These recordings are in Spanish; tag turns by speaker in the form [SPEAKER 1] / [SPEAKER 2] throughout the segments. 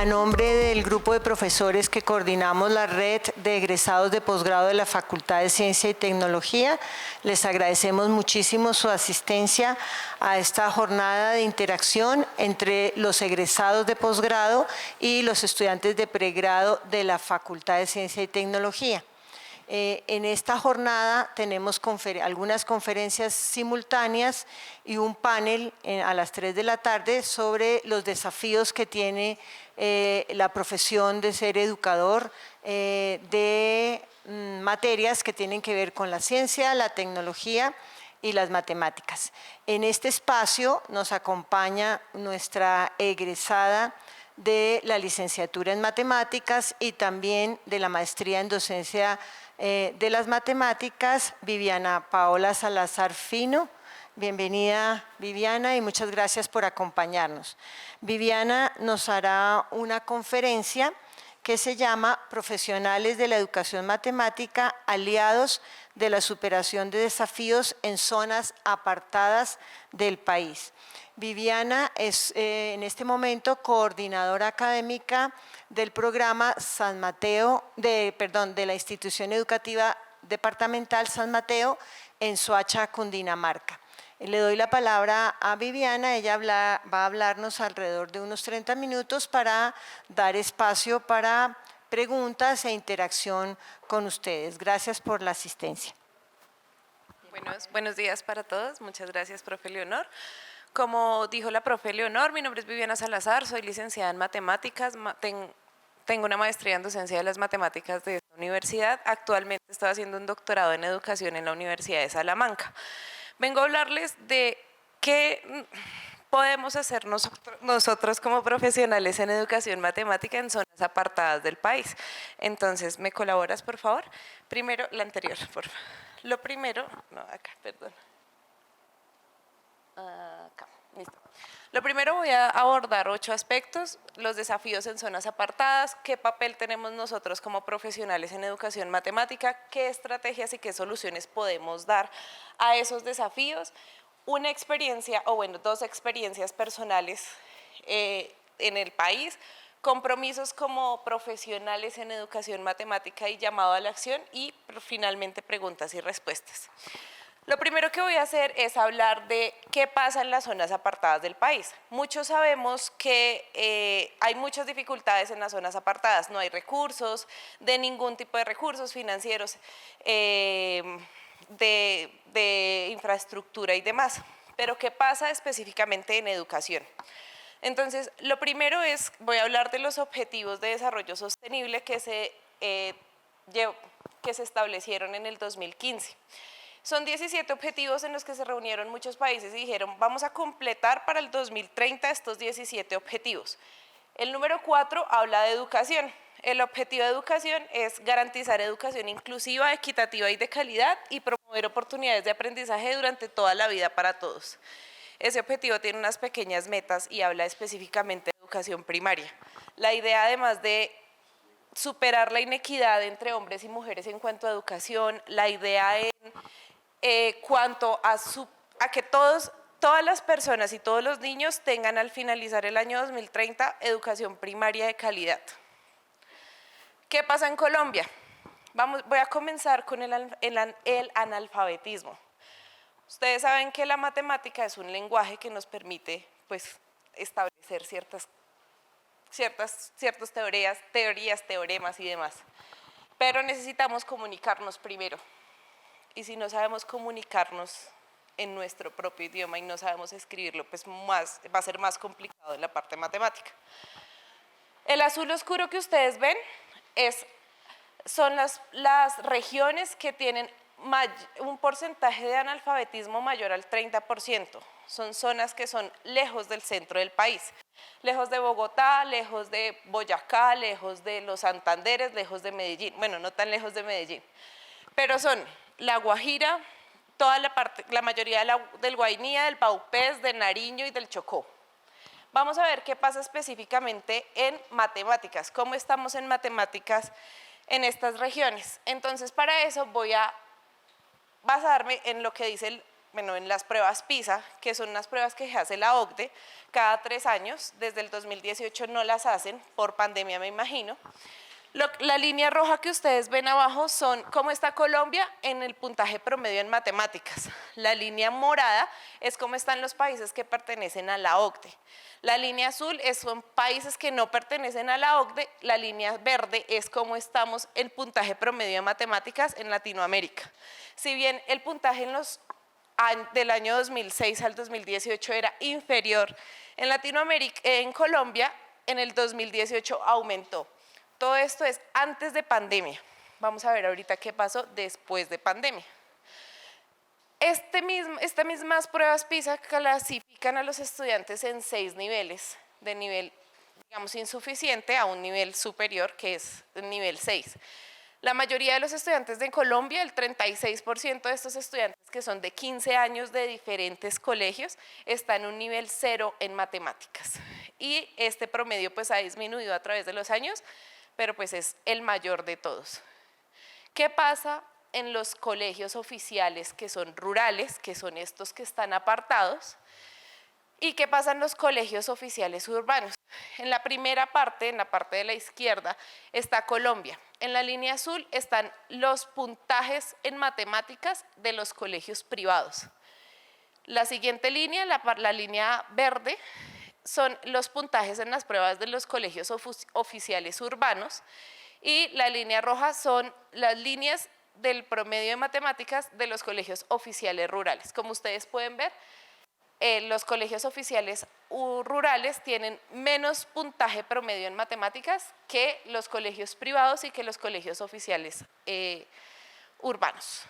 [SPEAKER 1] A nombre del grupo de profesores que coordinamos la red de egresados de posgrado de la Facultad de Ciencia y Tecnología, les agradecemos muchísimo su asistencia a esta jornada de interacción entre los egresados de posgrado y los estudiantes de pregrado de la Facultad de Ciencia y Tecnología. En esta jornada tenemos algunas conferencias simultáneas y un panel a las 3 de la tarde sobre los desafíos que tiene la profesión de ser educador de materias que tienen que ver con la ciencia, la tecnología y las matemáticas. En este espacio nos acompaña nuestra egresada de la licenciatura en matemáticas y también de la maestría en docencia de las matemáticas, Viviana Paola Salazar Fino. Bienvenida, Viviana, y muchas gracias por acompañarnos. Viviana nos hará una conferencia que se llama Profesionales de la Educación Matemática, aliados de la superación de desafíos en zonas apartadas del país. Viviana es en este momento coordinadora académica del programa San Mateo, de la institución educativa departamental San Mateo en Soacha, Cundinamarca. Le doy la palabra a Viviana, ella va a hablarnos alrededor de unos 30 minutos para dar espacio para preguntas e interacción con ustedes. Gracias por la asistencia.
[SPEAKER 2] Buenos días para todos, muchas gracias, profe Leonor. Como dijo la profe Leonor, mi nombre es Viviana Salazar, soy licenciada en matemáticas, tengo una maestría en docencia de las matemáticas de esta universidad. Actualmente estoy haciendo un doctorado en educación en la Universidad de Salamanca. Vengo a hablarles de qué podemos hacer nosotros como profesionales en educación matemática en zonas apartadas del país. Entonces, ¿me colaboras, por favor? Primero, la anterior, por favor. Lo primero, no, acá, perdón. Acá, listo. Lo primero voy a abordar 8 aspectos: los desafíos en zonas apartadas, qué papel tenemos nosotros como profesionales en educación matemática, qué estrategias y qué soluciones podemos dar a esos desafíos, una experiencia, o bueno, 2 experiencias personales en el país, compromisos como profesionales en educación matemática y llamado a la acción, y finalmente preguntas y respuestas. Lo primero que voy a hacer es hablar de qué pasa en las zonas apartadas del país. Muchos sabemos que hay muchas dificultades en las zonas apartadas, no hay recursos, de ningún tipo de recursos financieros, de infraestructura y demás. Pero ¿qué pasa específicamente en educación? Entonces, lo primero es, voy a hablar de los objetivos de desarrollo sostenible que se establecieron en el 2015. Son 17 objetivos en los que se reunieron muchos países y dijeron, vamos a completar para el 2030 estos 17 objetivos. El número 4 habla de educación. El objetivo de educación es garantizar educación inclusiva, equitativa y de calidad y promover oportunidades de aprendizaje durante toda la vida para todos. Ese objetivo tiene unas pequeñas metas y habla específicamente de educación primaria. La idea, además de superar la inequidad entre hombres y mujeres en cuanto a educación, la idea en cuanto a que todas las personas y todos los niños tengan al finalizar el año 2030 educación primaria de calidad. ¿Qué pasa en Colombia? Voy a comenzar con el analfabetismo. Ustedes saben que la matemática es un lenguaje que nos permite, pues, establecer ciertas teorías, teoremas y demás. Pero necesitamos comunicarnos primero. Y si no sabemos comunicarnos en nuestro propio idioma y no sabemos escribirlo, pues va a ser más complicado en la parte matemática. El azul oscuro que ustedes ven son las regiones que tienen un porcentaje de analfabetismo mayor al 30%. Son zonas que son lejos del centro del país, lejos de Bogotá, lejos de Boyacá, lejos de los Santanderes, lejos de Medellín. Bueno, no tan lejos de Medellín, pero son La Guajira, la mayoría del Guainía, del Paupés, de Nariño y del Chocó. Vamos a ver qué pasa específicamente en matemáticas, cómo estamos en matemáticas en estas regiones. Entonces, para eso voy a basarme en lo que dice en las pruebas PISA, que son unas pruebas que hace la OCDE cada 3 años, desde el 2018 no las hacen, por pandemia me imagino. La línea roja que ustedes ven abajo son cómo está Colombia en el puntaje promedio en matemáticas. La línea morada es cómo están los países que pertenecen a la OCDE. La línea azul son países que no pertenecen a la OCDE. La línea verde es cómo estamos en puntaje promedio en matemáticas en Latinoamérica. Si bien el puntaje del año 2006 al 2018 era inferior en Latinoamérica, en Colombia, en el 2018 aumentó. Todo esto es antes de pandemia. Vamos a ver ahorita qué pasó después de pandemia. Estas mismas pruebas PISA clasifican a los estudiantes en 6 niveles, de nivel, digamos, insuficiente a un nivel superior, que es el nivel 6. La mayoría de los estudiantes de Colombia, el 36% de estos estudiantes que son de 15 años de diferentes colegios, está en un nivel 0 en matemáticas. Y este promedio pues ha disminuido a través de los años, pero pues es el mayor de todos. ¿Qué pasa en los colegios oficiales que son rurales, que son estos que están apartados? ¿Y qué pasa en los colegios oficiales urbanos? En la primera parte, en la parte de la izquierda, está Colombia. En la línea azul están los puntajes en matemáticas de los colegios privados. La siguiente línea, la línea verde, son los puntajes en las pruebas de los colegios oficiales urbanos, y la línea roja son las líneas del promedio de matemáticas de los colegios oficiales rurales. Como ustedes pueden ver, los colegios oficiales rurales tienen menos puntaje promedio en matemáticas que los colegios privados y que los colegios oficiales urbanos.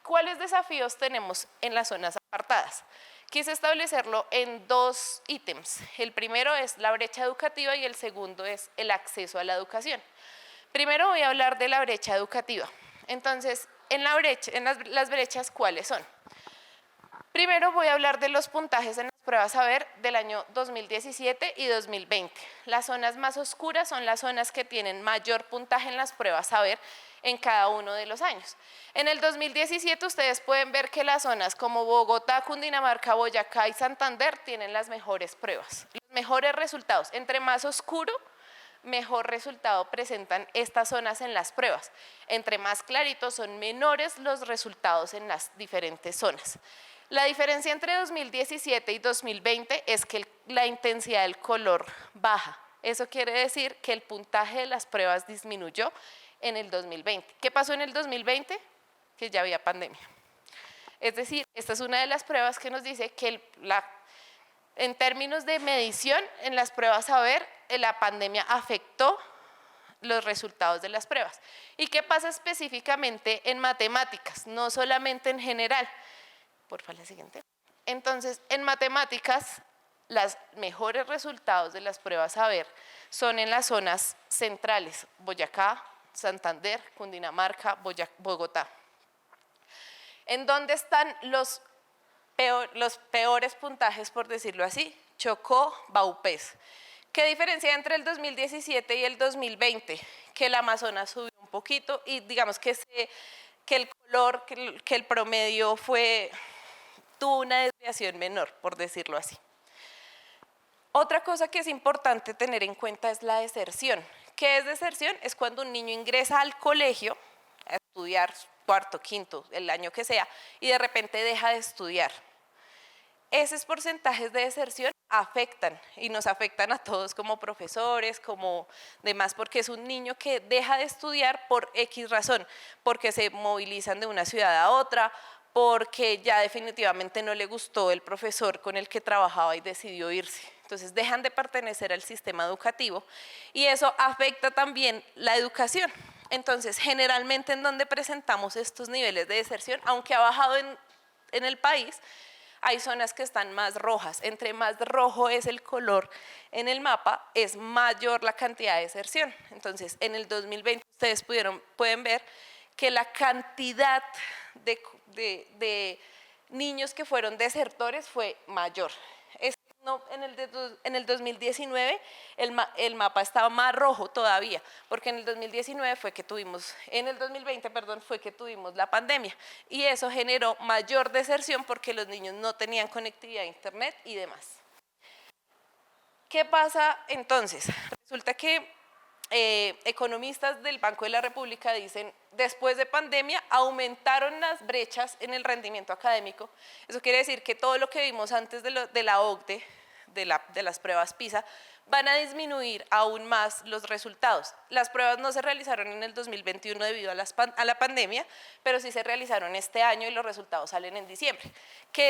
[SPEAKER 2] ¿Cuáles desafíos tenemos en las zonas apartadas? Quise establecerlo en 2 ítems. El primero es la brecha educativa y el segundo es el acceso a la educación. Primero voy a hablar de la brecha educativa. Entonces, las brechas, ¿cuáles son? Primero voy a hablar de los puntajes en las pruebas saber del año 2017 y 2020. Las zonas más oscuras son las zonas que tienen mayor puntaje en las pruebas saber en cada uno de los años. En el 2017 ustedes pueden ver que las zonas como Bogotá, Cundinamarca, Boyacá y Santander tienen las mejores pruebas, los mejores resultados. Entre más oscuro, mejor resultado presentan estas zonas en las pruebas. Entre más claritos, son menores los resultados en las diferentes zonas. La diferencia entre 2017 y 2020 es que la intensidad del color baja. Eso quiere decir que el puntaje de las pruebas disminuyó en el 2020. ¿Qué pasó en el 2020? Que ya había pandemia. Es decir, esta es una de las pruebas que nos dice que en términos de medición en las pruebas saber, la pandemia afectó los resultados de las pruebas. ¿Y qué pasa específicamente en matemáticas? No solamente en general. Por favor, la siguiente. Entonces, en matemáticas, los mejores resultados de las pruebas saber son en las zonas centrales, Boyacá, Santander, Cundinamarca, Bogotá. ¿En dónde están los peores puntajes, por decirlo así? Chocó, Vaupés. ¿Qué diferencia entre el 2017 y el 2020? Que el Amazonas subió un poquito y digamos que el color, que el promedio tuvo una desviación menor, por decirlo así. Otra cosa que es importante tener en cuenta es la deserción. ¿Qué es deserción? Es cuando un niño ingresa al colegio a estudiar cuarto, quinto, el año que sea, y de repente deja de estudiar. Esos porcentajes de deserción afectan y nos afectan a todos como profesores, como demás, porque es un niño que deja de estudiar por X razón, porque se movilizan de una ciudad a otra, porque ya definitivamente no le gustó el profesor con el que trabajaba y decidió irse. Entonces dejan de pertenecer al sistema educativo y eso afecta también la educación. Entonces generalmente en donde presentamos estos niveles de deserción, aunque ha bajado en el país, hay zonas que están más rojas. Entre más rojo es el color en el mapa, es mayor la cantidad de deserción. Entonces en el 2020 ustedes pueden ver que la cantidad de niños que fueron desertores fue mayor. Este No, en el 2019 el mapa estaba más rojo todavía, porque en el 2019 fue que tuvimos, en el 2020, perdón, fue que tuvimos la pandemia y eso generó mayor deserción porque los niños no tenían conectividad a internet y demás. ¿Qué pasa entonces? Resulta que economistas del Banco de la República dicen, después de pandemia aumentaron las brechas en el rendimiento académico. Eso quiere decir que todo lo que vimos antes de la OCDE, de las pruebas PISA, van a disminuir aún más los resultados. Las pruebas no se realizaron en el 2021 debido a la pandemia, pero sí se realizaron este año y los resultados salen en diciembre. ¿Qué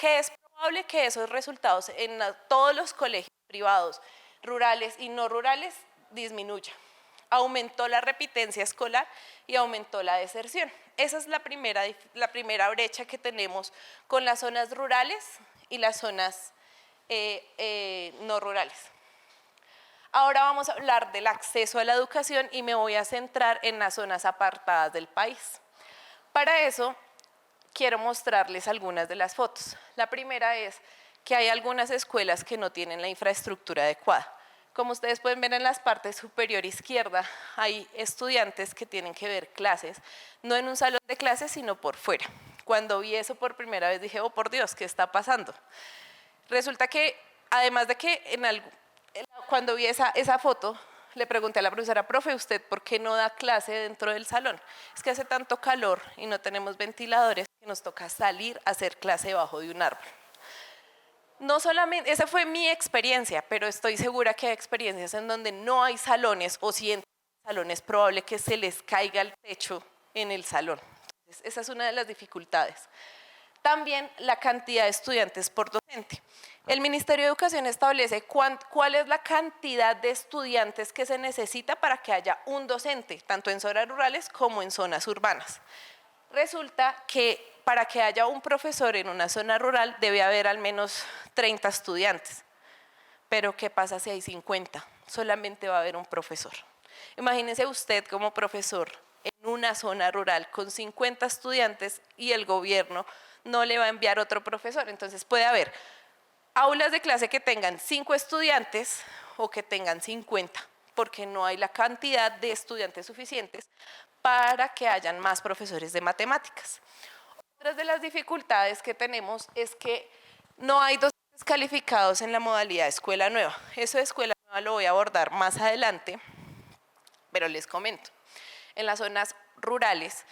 [SPEAKER 2] es probable que esos resultados en todos los colegios privados, rurales y no rurales, disminuya? Aumentó la repitencia escolar y aumentó la deserción. Esa es la primera brecha que tenemos con las zonas rurales y las zonas no rurales. Ahora vamos a hablar del acceso a la educación y me voy a centrar en las zonas apartadas del país. Para eso quiero mostrarles algunas de las fotos. La primera es que hay algunas escuelas que no tienen la infraestructura adecuada. Como ustedes pueden ver en la parte superior izquierda, hay estudiantes que tienen que ver clases, no en un salón de clases, sino por fuera. Cuando vi eso por primera vez dije, oh por Dios, ¿qué está pasando? Resulta que, además de que cuando vi esa foto, le pregunté a la profesora, profe, ¿usted por qué no da clase dentro del salón? Es que hace tanto calor y no tenemos ventiladores que nos toca salir a hacer clase debajo de un árbol. No solamente, esa fue mi experiencia, pero estoy segura que hay experiencias en donde no hay salones o si entran salones es probable que se les caiga el techo en el salón. Entonces, esa es una de las dificultades. También la cantidad de estudiantes por docente. El Ministerio de Educación establece cuál es la cantidad de estudiantes que se necesita para que haya un docente, tanto en zonas rurales como en zonas urbanas. Resulta que para que haya un profesor en una zona rural debe haber al menos 30 estudiantes. Pero ¿qué pasa si hay 50? Solamente va a haber un profesor. Imagínese usted como profesor en una zona rural con 50 estudiantes y el gobierno no le va a enviar otro profesor. Entonces puede haber aulas de clase que tengan 5 estudiantes o que tengan 50, porque no hay la cantidad de estudiantes suficientes para que hayan más profesores de matemáticas. Otra de las dificultades que tenemos es que no hay docentes calificados en la modalidad de escuela nueva. Eso de escuela nueva lo voy a abordar más adelante, pero les comento. En las zonas rurales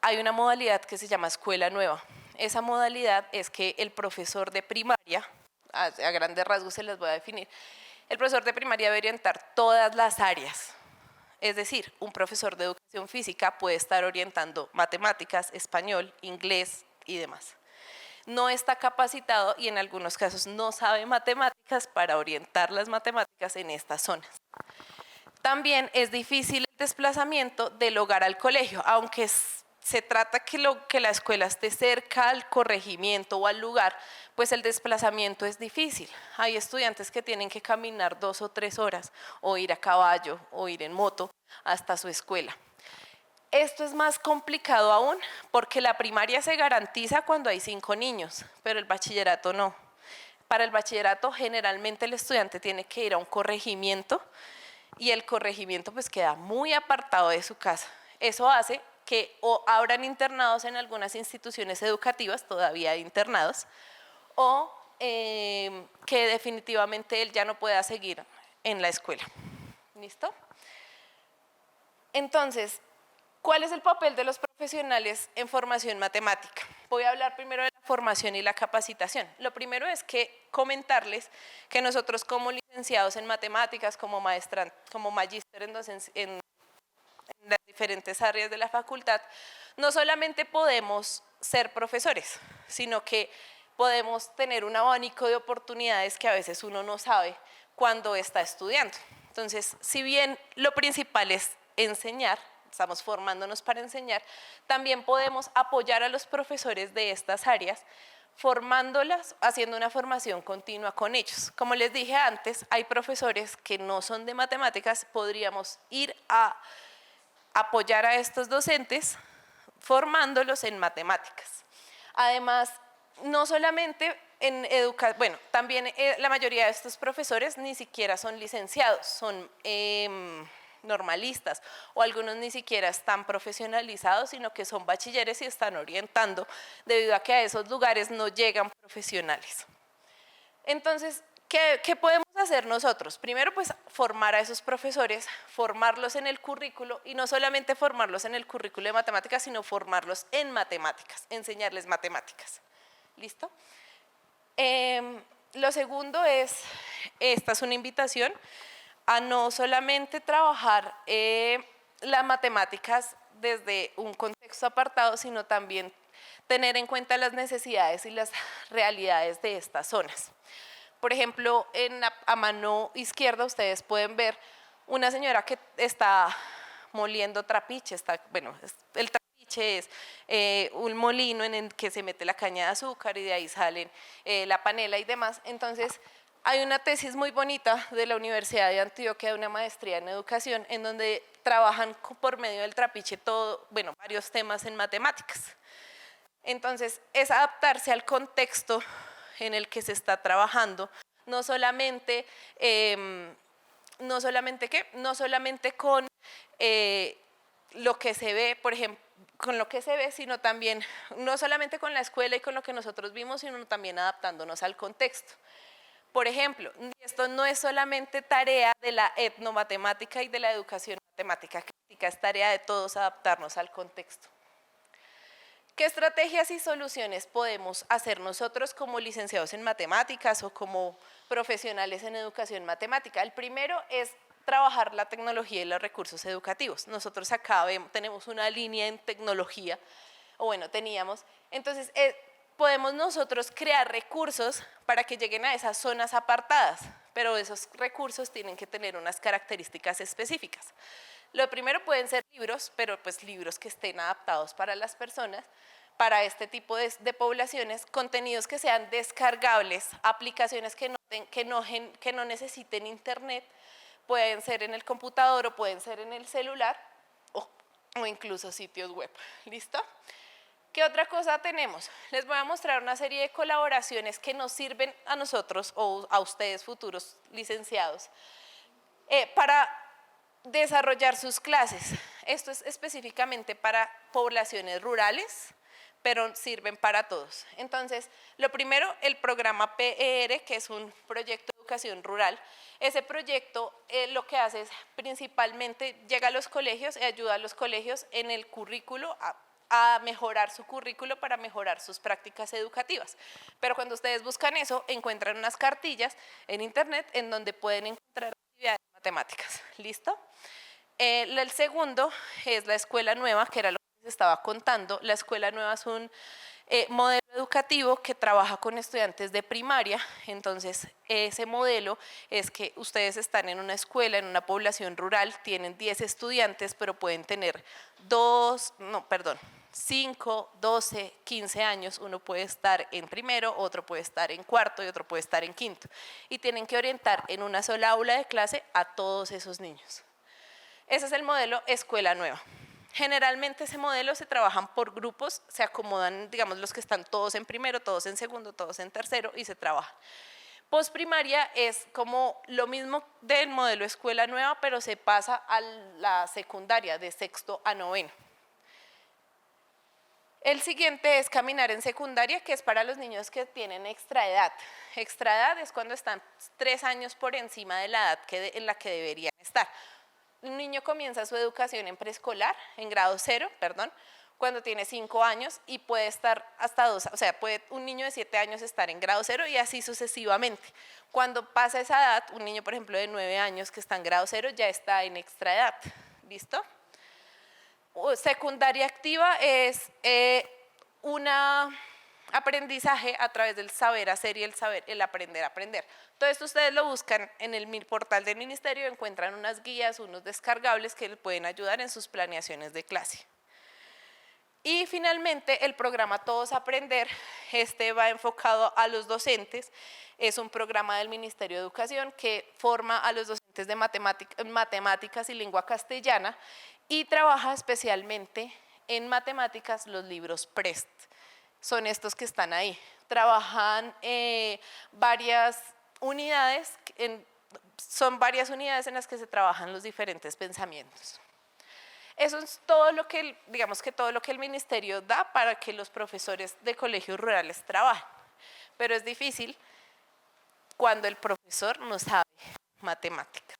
[SPEAKER 2] hay una modalidad que se llama escuela nueva. Esa modalidad es que el profesor de primaria, a grandes rasgos se les voy a definir, el profesor de primaria debe orientar todas las áreas. Es decir, un profesor de educación física puede estar orientando matemáticas, español, inglés y demás. No está capacitado y en algunos casos no sabe matemáticas para orientar las matemáticas en estas zonas. También es difícil el desplazamiento del hogar al colegio, aunque se trata que la escuela esté cerca al corregimiento o al lugar, pues el desplazamiento es difícil. Hay estudiantes que tienen que caminar 2 o 3 horas o ir a caballo o ir en moto hasta su escuela. Esto es más complicado aún porque la primaria se garantiza cuando hay 5 niños, pero el bachillerato no. Para el bachillerato generalmente el estudiante tiene que ir a un corregimiento y el corregimiento pues queda muy apartado de su casa. Eso hace que o abran internados en algunas instituciones educativas, todavía hay internados, o que definitivamente él ya no pueda seguir en la escuela. ¿Listo? Entonces, ¿cuál es el papel de los profesionales en formación matemática? Voy a hablar primero de la formación y la capacitación. Lo primero es que comentarles que nosotros como licenciados en matemáticas, como magíster en las diferentes áreas de la facultad, no solamente podemos ser profesores, sino que podemos tener un abanico de oportunidades que a veces uno no sabe cuando está estudiando. Entonces, si bien lo principal es enseñar, estamos formándonos para enseñar, también podemos apoyar a los profesores de estas áreas formándolas, haciendo una formación continua con ellos. Como les dije antes, hay profesores que no son de matemáticas, podríamos ir a apoyar a estos docentes formándolos en matemáticas. Además, no solamente también la mayoría de estos profesores ni siquiera son licenciados, son normalistas, o algunos ni siquiera están profesionalizados, sino que son bachilleres y están orientando, debido a que a esos lugares no llegan profesionales. Entonces, ¿qué podemos hacer nosotros? Primero, pues formar a esos profesores, formarlos en el currículo, y no solamente formarlos en el currículo de matemáticas, sino formarlos en matemáticas, enseñarles matemáticas. ¿Listo? Lo segundo es, esta es una invitación a no solamente trabajar las matemáticas desde un contexto apartado, sino también tener en cuenta las necesidades y las realidades de estas zonas. Por ejemplo, a mano izquierda ustedes pueden ver una señora que está moliendo trapiche. El trapiche es un molino en el que se mete la caña de azúcar y de ahí salen la panela y demás. Entonces, hay una tesis muy bonita de la Universidad de Antioquia, de una maestría en educación, en donde trabajan por medio del trapiche varios temas en matemáticas. Entonces, es adaptarse al contexto en el que se está trabajando, no solamente con lo que se ve, por ejemplo, con lo que se ve, sino también, no solamente con la escuela y con lo que nosotros vimos, sino también adaptándonos al contexto. Por ejemplo, esto no es solamente tarea de la etnomatemática y de la educación matemática crítica, es tarea de todos adaptarnos al contexto. ¿Qué estrategias y soluciones podemos hacer nosotros como licenciados en matemáticas o como profesionales en educación matemática? El primero es trabajar la tecnología y los recursos educativos. Nosotros acá tenemos una línea en tecnología, teníamos. Entonces, podemos nosotros crear recursos para que lleguen a esas zonas apartadas, pero esos recursos tienen que tener unas características específicas. Lo primero pueden ser libros, pero pues libros que estén adaptados para las personas, para este tipo de poblaciones, contenidos que sean descargables, aplicaciones que no necesiten internet, pueden ser en el computador o pueden ser en el celular o incluso sitios web. ¿Listo? ¿Qué otra cosa tenemos? Les voy a mostrar una serie de colaboraciones que nos sirven a nosotros o a ustedes futuros licenciados para desarrollar sus clases. Esto es específicamente para poblaciones rurales, pero sirven para todos. Entonces, lo primero, el programa PER, que es un proyecto de educación rural. Ese proyecto lo que hace es principalmente llega a los colegios y ayuda a los colegios en el currículo a mejorar su currículo para mejorar sus prácticas educativas. Pero cuando ustedes buscan eso, encuentran unas cartillas en internet en donde pueden encontrar actividades matemáticas. ¿Listo? El segundo es la Escuela Nueva, que era lo que les estaba contando. La Escuela Nueva es un modelo educativo que trabaja con estudiantes de primaria. Entonces, ese modelo es que ustedes están en una escuela, en una población rural, tienen 10 estudiantes, pero pueden tener 5, 12, 15 años. Uno puede estar en primero, otro puede estar en cuarto y otro puede estar en quinto. Y tienen que orientar en una sola aula de clase a todos esos niños. Ese es el modelo Escuela Nueva. Generalmente ese modelo se trabajan por grupos, se acomodan, digamos, los que están todos en primero, todos en segundo, todos en tercero y se trabajan. Postprimaria es como lo mismo del modelo Escuela Nueva, pero se pasa a la secundaria de sexto a noveno. El siguiente es caminar en secundaria, que es para los niños que tienen extraedad. Extraedad es cuando están 3 años por encima de la edad en la que deberían estar. Un niño comienza su educación en preescolar, en grado 0, cuando tiene 5 años y puede estar hasta 2, puede un niño de 7 años estar en grado 0 y así sucesivamente. Cuando pasa esa edad, un niño, por ejemplo, de 9 años que está en grado 0 ya está en extraedad. ¿Listo? Secundaria activa es un aprendizaje a través del saber hacer y el aprender a aprender. Todo esto ustedes lo buscan en el portal del ministerio, encuentran unas guías, unos descargables que les pueden ayudar en sus planeaciones de clase. Y finalmente el programa Todos Aprender, este va enfocado a los docentes, es un programa del Ministerio de Educación que forma a los docentes de matemáticas y lengua castellana y trabaja especialmente en matemáticas los libros PREST. Son estos que están ahí. trabajan varias unidades, son varias unidades en las que se trabajan los diferentes pensamientos. Eso es todo lo que, digamos que todo lo que el ministerio da para que los profesores de colegios rurales trabajen, pero es difícil cuando el profesor no sabe matemáticas.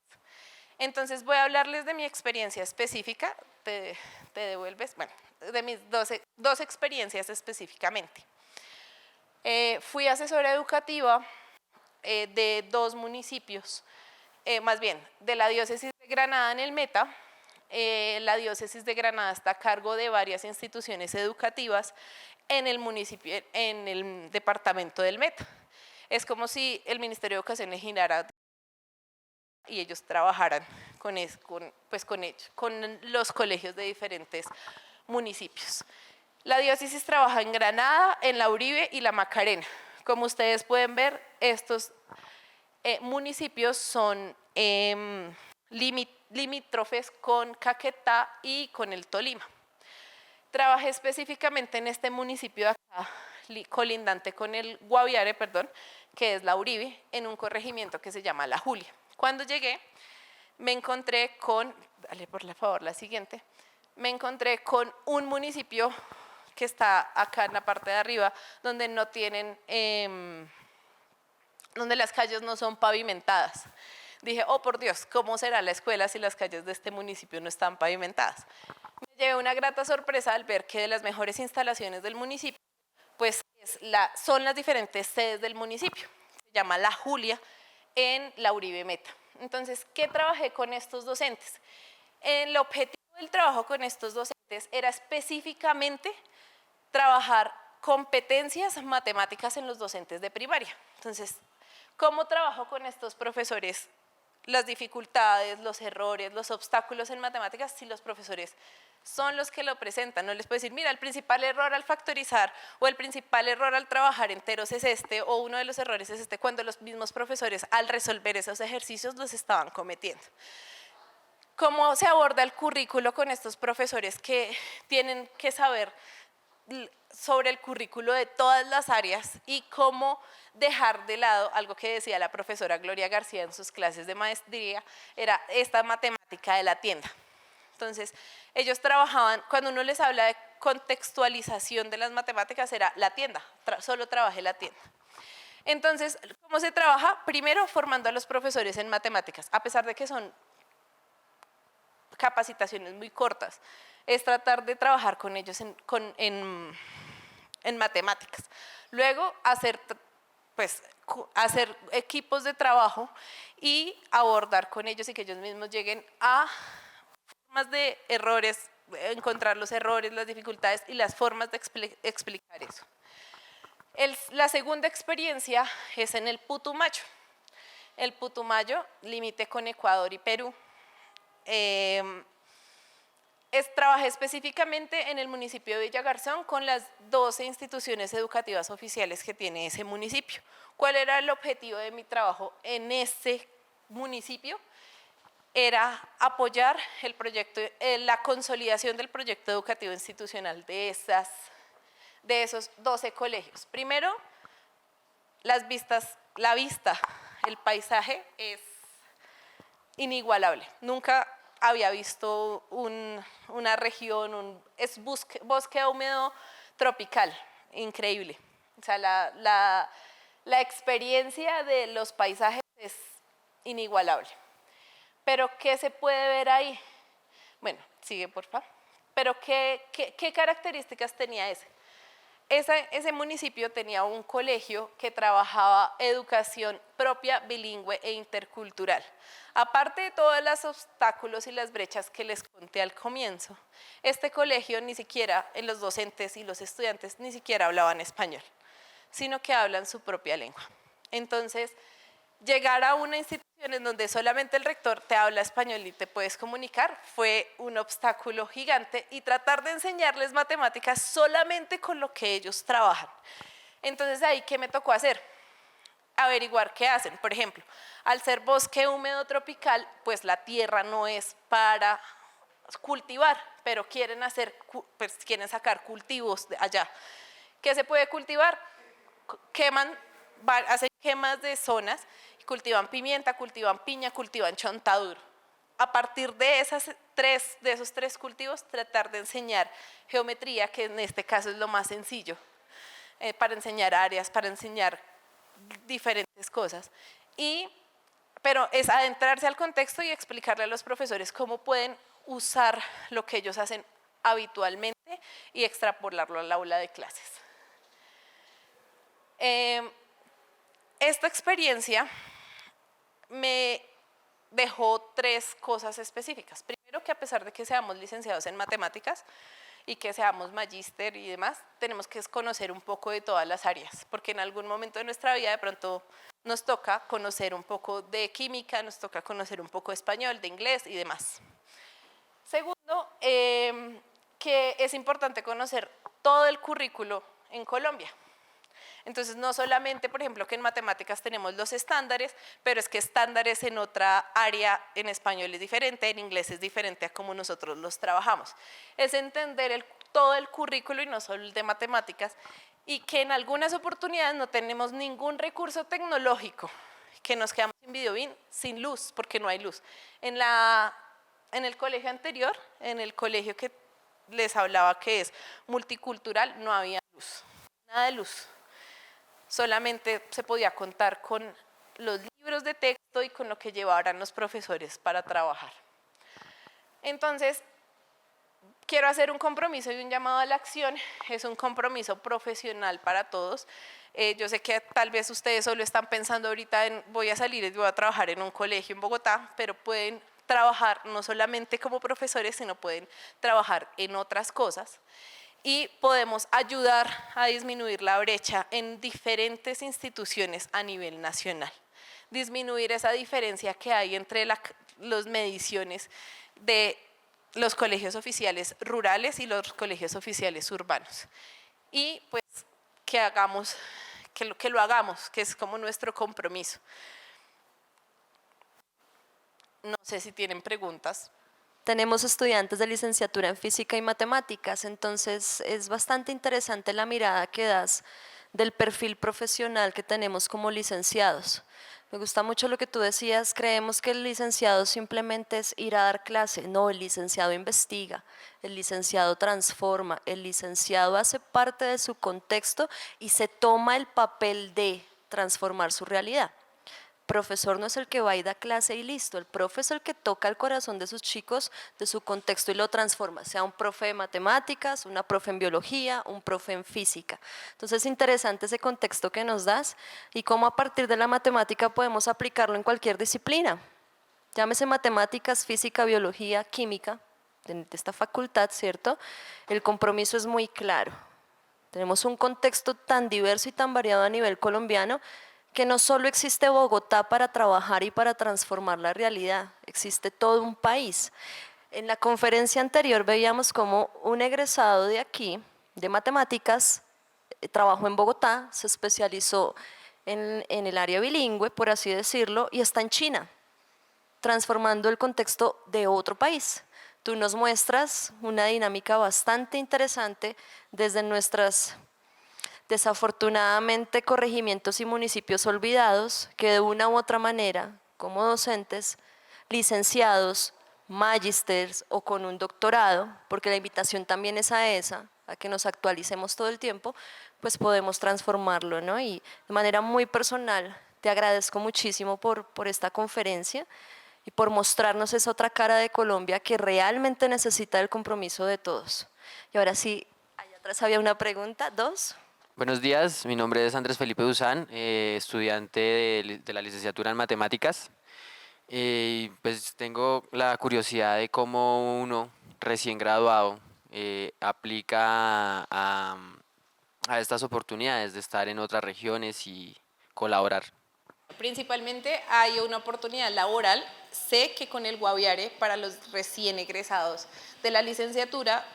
[SPEAKER 2] Entonces voy a hablarles de mi experiencia específica, te devuelves, bueno, de mis dos experiencias específicamente. Fui asesora educativa de 2 municipios, más bien de la diócesis de Granada en el Meta. La diócesis de Granada está a cargo de varias instituciones educativas en el municipio, en el departamento del Meta. Es como si el Ministerio de Educación le girara y ellos trabajaran con los colegios de diferentes municipios. La diócesis trabaja en Granada, en la Uribe y la Macarena. Como ustedes pueden ver, estos municipios son limítrofes con Caquetá y con el Tolima. Trabajé específicamente en este municipio de acá, colindante con el Guaviare, que es la Uribe, en un corregimiento que se llama La Julia. Cuando llegué, me encontré con, dale por favor la siguiente, me encontré con un municipio que está acá en la parte de arriba, donde no tienen, donde las calles no son pavimentadas. Dije, oh por Dios, ¿cómo será la escuela si las calles de este municipio no están pavimentadas? Me llevé una grata sorpresa al ver que de las mejores instalaciones del municipio, pues son las diferentes sedes del municipio. Se llama La Julia en la Uribe Meta. Entonces, ¿qué trabajé con estos docentes? El objetivo del trabajo con estos docentes era específicamente trabajar competencias matemáticas en los docentes de primaria. Entonces, ¿cómo trabajo con estos profesores las dificultades, los errores, los obstáculos en matemáticas si los profesores son los que lo presentan? No les puedo decir, mira, el principal error al factorizar o el principal error al trabajar enteros es este, o uno de los errores es este, cuando los mismos profesores al resolver esos ejercicios los estaban cometiendo. ¿Cómo se aborda el currículo con estos profesores que tienen que saber sobre el currículo de todas las áreas y cómo dejar de lado algo que decía la profesora Gloria García en sus clases de maestría, era esta matemática de la tienda? Entonces, ellos trabajaban, cuando uno les habla de contextualización de las matemáticas, era la tienda, solo trabajé la tienda. Entonces, ¿cómo se trabaja? Primero, formando a los profesores en matemáticas, a pesar de que son capacitaciones muy cortas, es tratar de trabajar con ellos en matemáticas. Luego, hacer equipos de trabajo y abordar con ellos y que ellos mismos lleguen a formas de errores, encontrar los errores, las dificultades y las formas de explicar eso. La segunda experiencia es en el Putumayo. El Putumayo, límite con Ecuador y Perú. Trabajé específicamente en el municipio de Villagarzón con las 12 instituciones educativas oficiales que tiene ese municipio. ¿Cuál era el objetivo de mi trabajo en ese municipio? Era apoyar el proyecto, la consolidación del proyecto educativo institucional de esos 12 colegios. Primero, la vista, el paisaje es inigualable. Nunca había visto una región, es bosque húmedo tropical, increíble. O sea, la experiencia de los paisajes es inigualable. Pero ¿qué se puede ver ahí? Bueno, sigue por favor. Pero ¿qué características tenía ese? Ese municipio tenía un colegio que trabajaba educación propia, bilingüe e intercultural. Aparte de todos los obstáculos y las brechas que les conté al comienzo, este colegio ni siquiera, en los docentes y los estudiantes, ni siquiera hablaban español, sino que hablan su propia lengua. Entonces, llegar a una institución en donde solamente el rector te habla español y te puedes comunicar fue un obstáculo gigante, y tratar de enseñarles matemáticas solamente con lo que ellos trabajan. Entonces, ahí, ¿qué me tocó hacer? Averiguar qué hacen. Por ejemplo, al ser bosque húmedo tropical, pues la tierra no es para cultivar, pero quieren sacar cultivos de allá. ¿Qué se puede cultivar? hacen quemas de zonas, cultivan pimienta, cultivan piña, cultivan chontaduro. A partir de esos tres cultivos, tratar de enseñar geometría, que en este caso es lo más sencillo, para enseñar áreas, para enseñar diferentes cosas. Pero es adentrarse al contexto y explicarle a los profesores cómo pueden usar lo que ellos hacen habitualmente y extrapolarlo al aula de clases. Esta experiencia me dejó 3 cosas específicas. Primero, que a pesar de que seamos licenciados en matemáticas y que seamos magíster y demás, tenemos que conocer un poco de todas las áreas, porque en algún momento de nuestra vida de pronto nos toca conocer un poco de química, nos toca conocer un poco de español, de inglés y demás. Segundo, que es importante conocer todo el currículo en Colombia. Entonces, no solamente, por ejemplo, que en matemáticas tenemos los estándares, pero es que estándares en otra área, en español es diferente, en inglés es diferente a como nosotros los trabajamos. Es entender todo el currículo y no solo el de matemáticas, y que en algunas oportunidades no tenemos ningún recurso tecnológico, que nos quedamos sin videobeam, sin luz, porque no hay luz. En el colegio anterior, en el colegio que les hablaba que es multicultural, no había luz, nada de luz. Solamente se podía contar con los libros de texto y con lo que llevaran los profesores para trabajar. Entonces, quiero hacer un compromiso y un llamado a la acción. Es un compromiso profesional para todos. Yo sé que tal vez ustedes solo están pensando ahorita en voy a salir y voy a trabajar en un colegio en Bogotá, pero pueden trabajar no solamente como profesores, sino pueden trabajar en otras cosas. Y podemos ayudar a disminuir la brecha en diferentes instituciones a nivel nacional. Disminuir esa diferencia que hay entre las mediciones de los colegios oficiales rurales y los colegios oficiales urbanos. Y pues que lo hagamos, que es como nuestro compromiso. No sé si tienen preguntas.
[SPEAKER 3] Tenemos estudiantes de licenciatura en física y matemáticas, entonces es bastante interesante la mirada que das del perfil profesional que tenemos como licenciados. Me gusta mucho lo que tú decías, creemos que el licenciado simplemente es ir a dar clase. No, el licenciado investiga, el licenciado transforma, el licenciado hace parte de su contexto y se toma el papel de transformar su realidad. Profesor no es el que va y da clase y listo, el profe es el que toca el corazón de sus chicos, de su contexto y lo transforma, sea un profe de matemáticas, una profe en biología, un profe en física. Entonces es interesante ese contexto que nos das y cómo a partir de la matemática podemos aplicarlo en cualquier disciplina. Llámese matemáticas, física, biología, química, de esta facultad, ¿cierto? El compromiso es muy claro. Tenemos un contexto tan diverso y tan variado a nivel colombiano que no solo existe Bogotá para trabajar y para transformar la realidad, existe todo un país. En la conferencia anterior veíamos cómo un egresado de aquí, de matemáticas, trabajó en Bogotá, se especializó en el área bilingüe, por así decirlo, y está en China, transformando el contexto de otro país. Tú nos muestras una dinámica bastante interesante desde nuestras desafortunadamente corregimientos y municipios olvidados que de una u otra manera, como docentes, licenciados, magísters o con un doctorado, porque la invitación también es a esa, a que nos actualicemos todo el tiempo, pues podemos transformarlo, ¿no? Y de manera muy personal te agradezco muchísimo por esta conferencia y por mostrarnos esa otra cara de Colombia que realmente necesita el compromiso de todos. Y ahora sí, allá atrás había una pregunta, 2.
[SPEAKER 4] Buenos días, mi nombre es Andrés Felipe Duzán, estudiante de la licenciatura en matemáticas. Pues tengo la curiosidad de cómo uno recién graduado aplica a estas oportunidades de estar en otras regiones y colaborar.
[SPEAKER 2] Principalmente hay una oportunidad laboral. Sé que con el Guaviare, para los recién egresados de la licenciatura,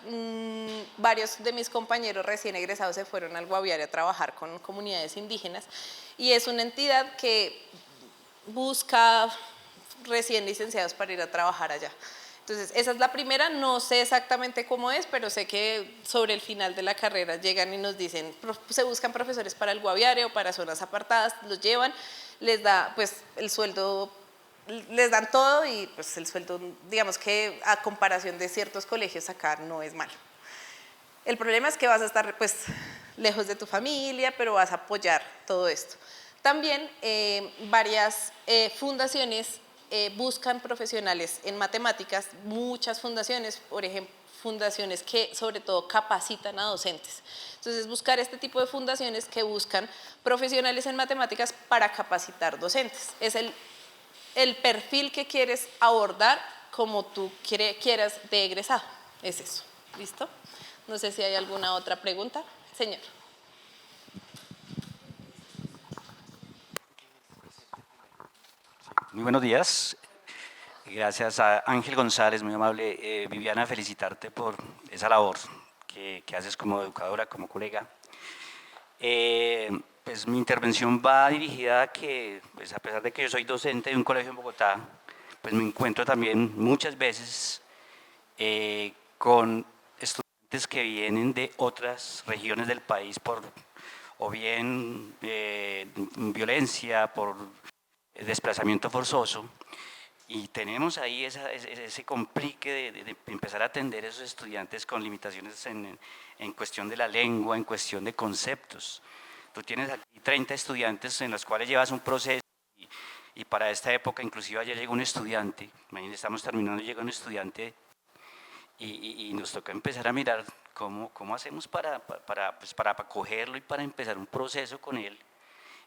[SPEAKER 2] varios de mis compañeros recién egresados se fueron al Guaviare a trabajar con comunidades indígenas y es una entidad que busca recién licenciados para ir a trabajar allá. Entonces, esa es la primera, no sé exactamente cómo es, pero sé que sobre el final de la carrera llegan y nos dicen, se buscan profesores para el Guaviare o para zonas apartadas, los llevan, les da pues el sueldo, les dan todo y pues el sueldo, digamos que a comparación de ciertos colegios acá no es malo. El problema es que vas a estar pues lejos de tu familia, pero vas a apoyar todo esto. También varias fundaciones buscan profesionales en matemáticas, muchas fundaciones, por ejemplo, fundaciones que sobre todo capacitan a docentes. Entonces, buscar este tipo de fundaciones que buscan profesionales en matemáticas para capacitar docentes. Es el perfil que quieres abordar como tú quieras de egresado. Es eso. ¿Listo? No sé si hay alguna otra pregunta. Señor.
[SPEAKER 5] Muy buenos días. Gracias a Ángel González, muy amable. Viviana, felicitarte por esa labor que haces como educadora, como colega. Pues mi intervención va dirigida a que, pues a pesar de que yo soy docente de un colegio en Bogotá, pues me encuentro también muchas veces con estudiantes que vienen de otras regiones del país por o bien violencia, por desplazamiento forzoso, y tenemos ahí ese complique de empezar a atender a esos estudiantes con limitaciones en cuestión de la lengua, en cuestión de conceptos. Tú tienes aquí 30 estudiantes en los cuales llevas un proceso y para esta época, inclusive ayer llegó un estudiante, imagínense, estamos terminando, llega un estudiante y nos toca empezar a mirar cómo hacemos para acogerlo y para empezar un proceso con él.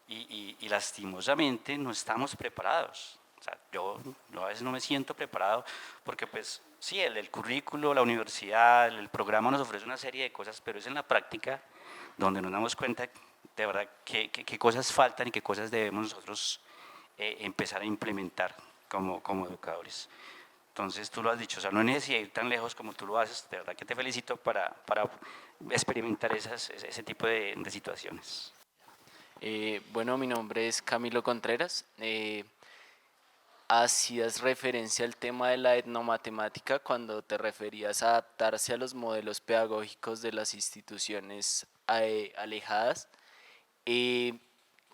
[SPEAKER 5] Y lastimosamente no estamos preparados. O sea, yo a veces no me siento preparado porque pues sí, el currículo, la universidad, el programa nos ofrece una serie de cosas, pero es en la práctica donde nos damos cuenta de verdad qué cosas faltan y qué cosas debemos nosotros empezar a implementar como educadores. Entonces tú lo has dicho, o sea, no hay necesidad de ir tan lejos como tú lo haces, de verdad que te felicito para experimentar ese tipo de situaciones.
[SPEAKER 4] Bueno, mi nombre es Camilo Contreras. Hacías referencia al tema de la etnomatemática cuando te referías a adaptarse a los modelos pedagógicos de las instituciones alejadas.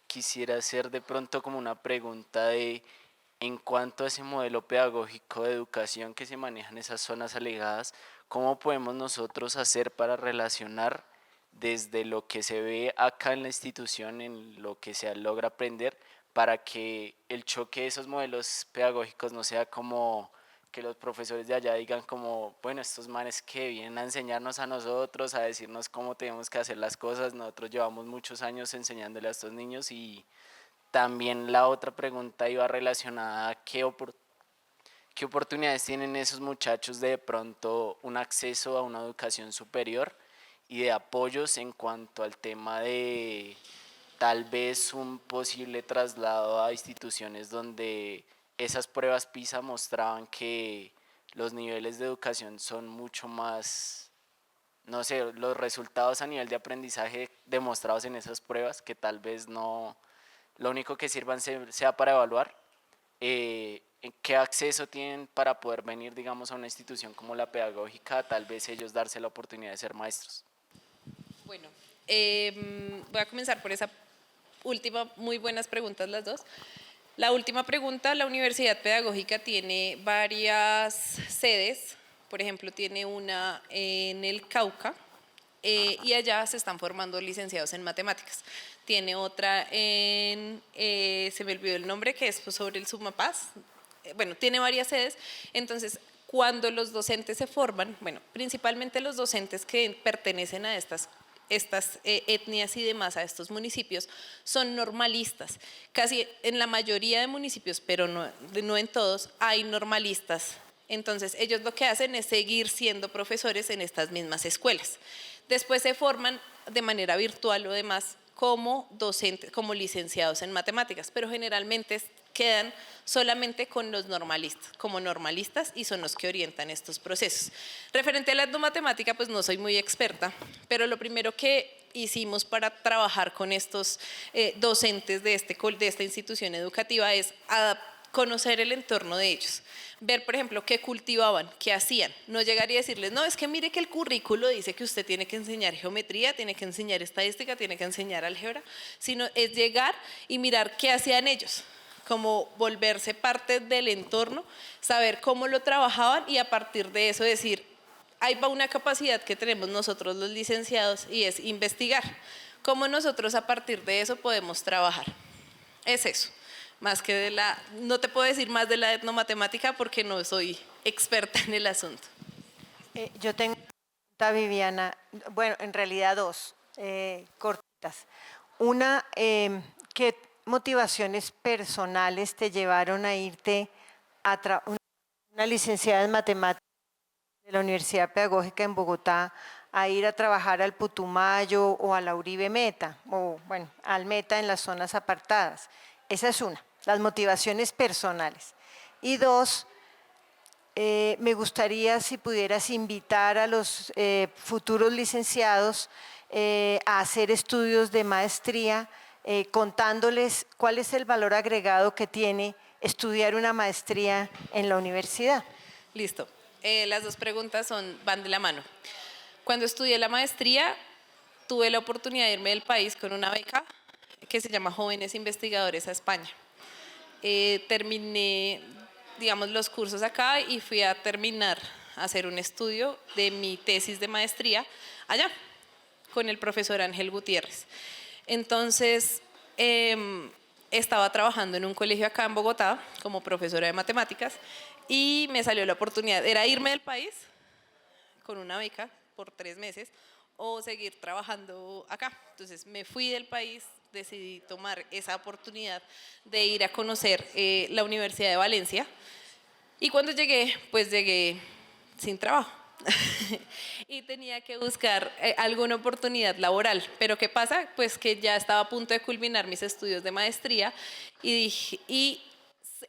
[SPEAKER 4] Quisiera hacer de pronto como una pregunta en cuanto a ese modelo pedagógico de educación que se maneja en esas zonas alejadas, ¿cómo podemos nosotros hacer para relacionar desde lo que se ve acá en la institución, en lo que se logra aprender, para que el choque de esos modelos pedagógicos no sea como que los profesores de allá digan como, bueno, estos manes que vienen a enseñarnos a nosotros, a decirnos cómo tenemos que hacer las cosas, nosotros llevamos muchos años enseñándole a estos niños? Y también la otra pregunta iba relacionada a qué oportunidades tienen esos muchachos de pronto un acceso a una educación superior y de apoyos en cuanto al tema de tal vez un posible traslado a instituciones donde esas pruebas PISA mostraban que los niveles de educación son mucho más, no sé, los resultados a nivel de aprendizaje demostrados en esas pruebas, que tal vez no, lo único que sirvan sea para evaluar. ¿Qué acceso tienen para poder venir, digamos, a una institución como la pedagógica, tal vez ellos darse la oportunidad de ser maestros?
[SPEAKER 2] Bueno, voy a comenzar por esa última, muy buenas preguntas las dos. La última pregunta, la Universidad Pedagógica tiene varias sedes, por ejemplo, tiene una en el Cauca y allá se están formando licenciados en matemáticas. Tiene otra en, se me olvidó el nombre, que es sobre el Sumapaz. Bueno, tiene varias sedes, entonces cuando los docentes se forman, bueno, principalmente los docentes que pertenecen a estas etnias y demás, a estos municipios, son normalistas. Casi en la mayoría de municipios, pero no en todos, hay normalistas. Entonces, ellos lo que hacen es seguir siendo profesores en estas mismas escuelas. Después se forman de manera virtual o demás como docentes, como licenciados en matemáticas, pero generalmente quedan solamente con los normalistas, como normalistas, y son los que orientan estos procesos. Referente a la etnomatemática, pues no soy muy experta, pero lo primero que hicimos para trabajar con estos docentes de esta institución educativa es conocer el entorno de ellos, ver, por ejemplo, qué cultivaban, qué hacían. No llegaría a decirles, no, es que mire que el currículo dice que usted tiene que enseñar geometría, tiene que enseñar estadística, tiene que enseñar álgebra, sino es llegar y mirar qué hacían ellos, como volverse parte del entorno, saber cómo lo trabajaban y a partir de eso decir, ahí va una capacidad que tenemos nosotros los licenciados y es investigar. ¿Cómo nosotros a partir de eso podemos trabajar? Es eso. Más que de no te puedo decir más de la etnomatemática porque no soy experta en el asunto.
[SPEAKER 1] Yo tengo una pregunta, Viviana, bueno, en realidad dos, cortitas. Una, ¿qué motivaciones personales te llevaron a irte a una licenciada en matemáticas de la Universidad Pedagógica en Bogotá a ir a trabajar al Putumayo o a la Uribe Meta, o bueno, al Meta en las zonas apartadas? Esa es una, las motivaciones personales. Y dos, me gustaría si pudieras invitar a los futuros licenciados a hacer estudios de maestría, contándoles cuál es el valor agregado que tiene estudiar una maestría en la universidad.
[SPEAKER 2] Listo. Las dos preguntas van de la mano. Cuando estudié la maestría, tuve la oportunidad de irme del país con una beca que se llama Jóvenes Investigadores a España. Terminé, digamos, los cursos acá y fui a terminar, a hacer un estudio de mi tesis de maestría allá, con el profesor Ángel Gutiérrez. Entonces, estaba trabajando en un colegio acá en Bogotá como profesora de matemáticas y me salió la oportunidad, era irme del país con una beca por 3 meses o seguir trabajando acá. Entonces me fui del país, decidí tomar esa oportunidad de ir a conocer la Universidad de Valencia y cuando llegué, pues llegué sin trabajo y tenía que buscar alguna oportunidad laboral. Pero ¿qué pasa? Pues que ya estaba a punto de culminar mis estudios de maestría y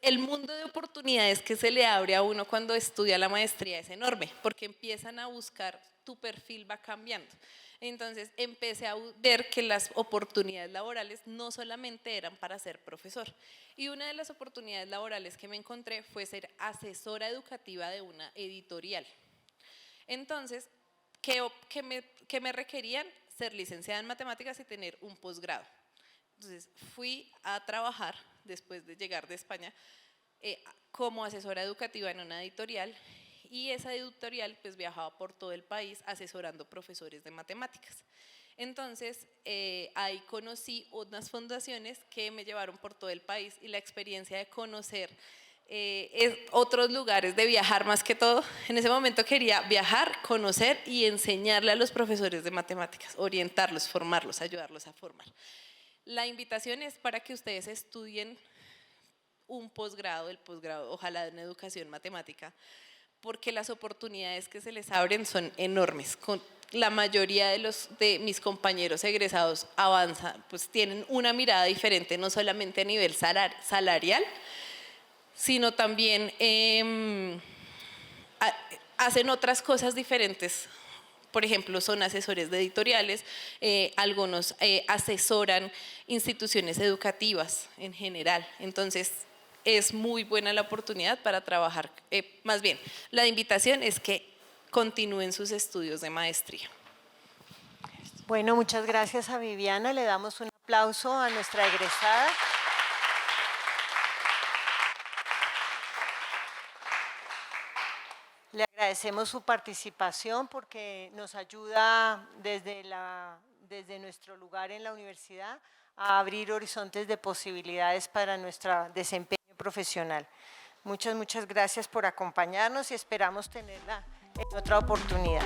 [SPEAKER 2] el mundo de oportunidades que se le abre a uno cuando estudia la maestría es enorme, porque empiezan a buscar, tu perfil va cambiando. Entonces empecé a ver que las oportunidades laborales no solamente eran para ser profesor. Y una de las oportunidades laborales que me encontré fue ser asesora educativa de una editorial. Entonces, ¿qué me requerían? Ser licenciada en matemáticas y tener un posgrado. Entonces fui a trabajar después de llegar de España como asesora educativa en una editorial y esa editorial pues viajaba por todo el país asesorando profesores de matemáticas. Entonces ahí conocí unas fundaciones que me llevaron por todo el país y la experiencia de conocer otros lugares, de viajar más que todo. En ese momento quería viajar, conocer y enseñarle a los profesores de matemáticas, orientarlos, formarlos, ayudarlos a formar. La invitación es para que ustedes estudien un posgrado, el posgrado, ojalá en educación matemática, porque las oportunidades que se les abren son enormes. La mayoría de mis compañeros egresados avanzan, pues tienen una mirada diferente, no solamente a nivel salarial, sino también hacen otras cosas diferentes. Por ejemplo, son asesores de editoriales, algunos asesoran instituciones educativas en general. Entonces, es muy buena la oportunidad para trabajar. Más bien, la invitación es que continúen sus estudios de maestría.
[SPEAKER 1] Bueno, muchas gracias a Viviana. Le damos un aplauso a nuestra egresada. Le agradecemos su participación porque nos ayuda desde nuestro lugar en la universidad a abrir horizontes de posibilidades para nuestro desempeño profesional. Muchas gracias por acompañarnos y esperamos tenerla en otra oportunidad.